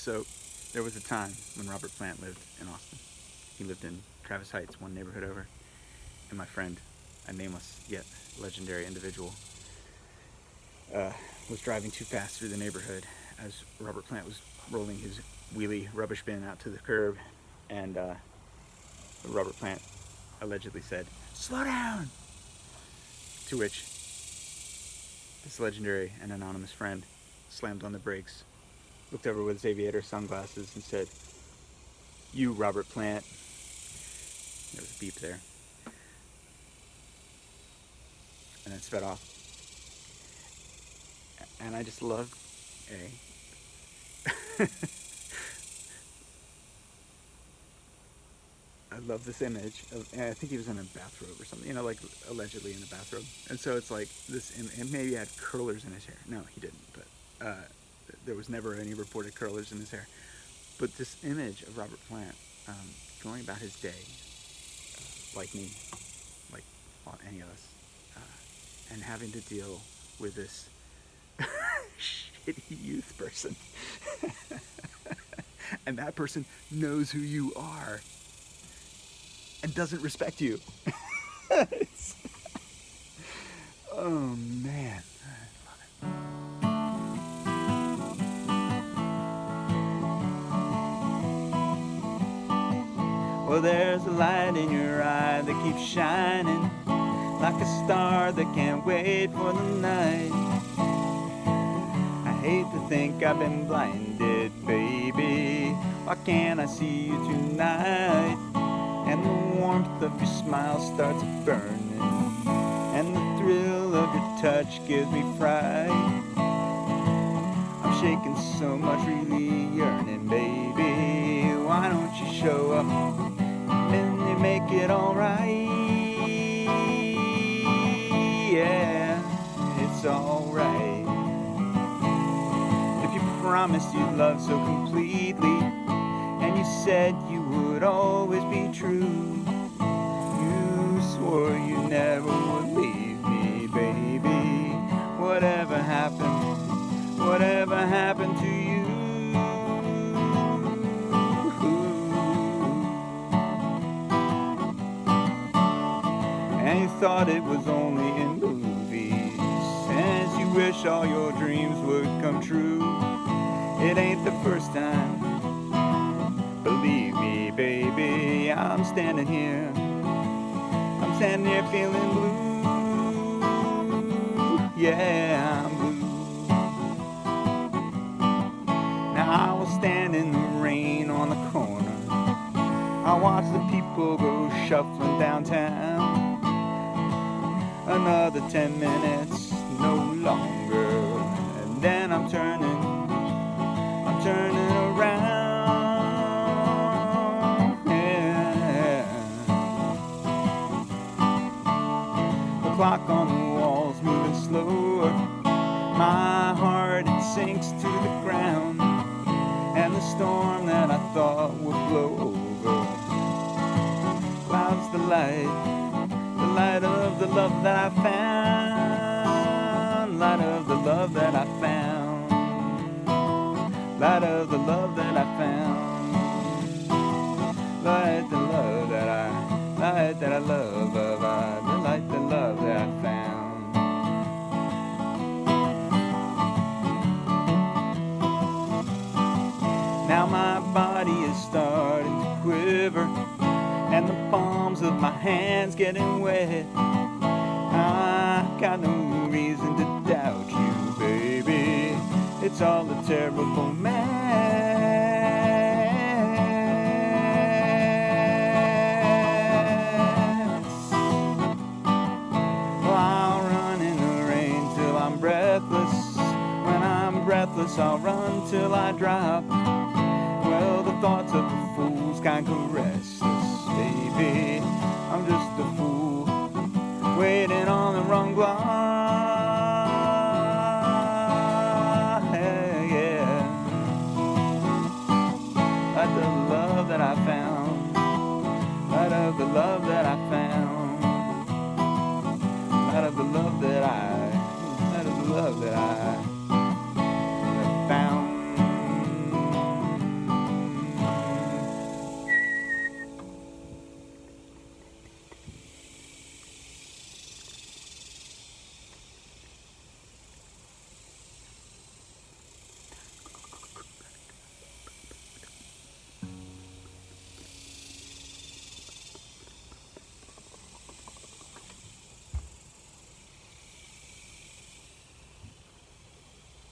So there was a time when Robert Plant lived in Austin. He lived in Travis Heights, one neighborhood over. And my friend, a nameless yet legendary individual, was driving too fast through the neighborhood as Robert Plant was rolling his wheelie rubbish bin out to the curb. And Robert Plant allegedly said, "Slow down!" To which this legendary and anonymous friend slammed on the brakes, looked over with his aviator sunglasses and said, "You, Robert Plant." There was a beep there. And then sped off. And I just loved I love this image of, I think he was in a bathrobe or something, like allegedly in a bathrobe. And so it's like this, and maybe he had curlers in his hair. No, he didn't, but there was never any reported curlers in his hair. But this image of Robert Plant going about his day, like me, like any of us, and having to deal with this shitty youth person. And that person knows who you are and doesn't respect you. Oh man, I love it. Well, there's a light in your eye that keeps shining like a star that can't wait for the night. I hate to think I've been blinded, baby. Why can't I see you tonight? And the warmth of your smile starts burning, and the thrill of your touch gives me fright. I'm shaking so much, really yearning, baby. Why don't you show up and you make it alright? Yeah, it's alright. If you promised you'd love so completely, and you said you would always be true, you swore you never would leave me, baby. Whatever happened to you? And you thought it was only in movies, and you wish all your dreams would come true. It ain't the first time, believe me, baby. I'm standing here feeling blue. Yeah, I'm blue. Now I will stand in the rain on the corner. I watch the people go shuffling downtown. Another 10 minutes, no longer, and then I'm turning around. Yeah. The clock on the wall's moving slower. My heart, it sinks to the ground, and the storm that I thought would blow over clouds the light of the love that I found, light of the love that I found, light of the love that I found, light the love that I love, the light the love that I found. Now my body is starting to quiver, and the palms of my hands getting wet. I got no reason to doubt you, baby. It's all a terrible mess. Well, I'll run in the rain till I'm breathless. When I'm breathless, I'll run till I drop. Well, the thoughts of a fool's kind of restless, baby. I'm just a fool waiting on the wrong block. Yeah. Light the love that I found, light of the love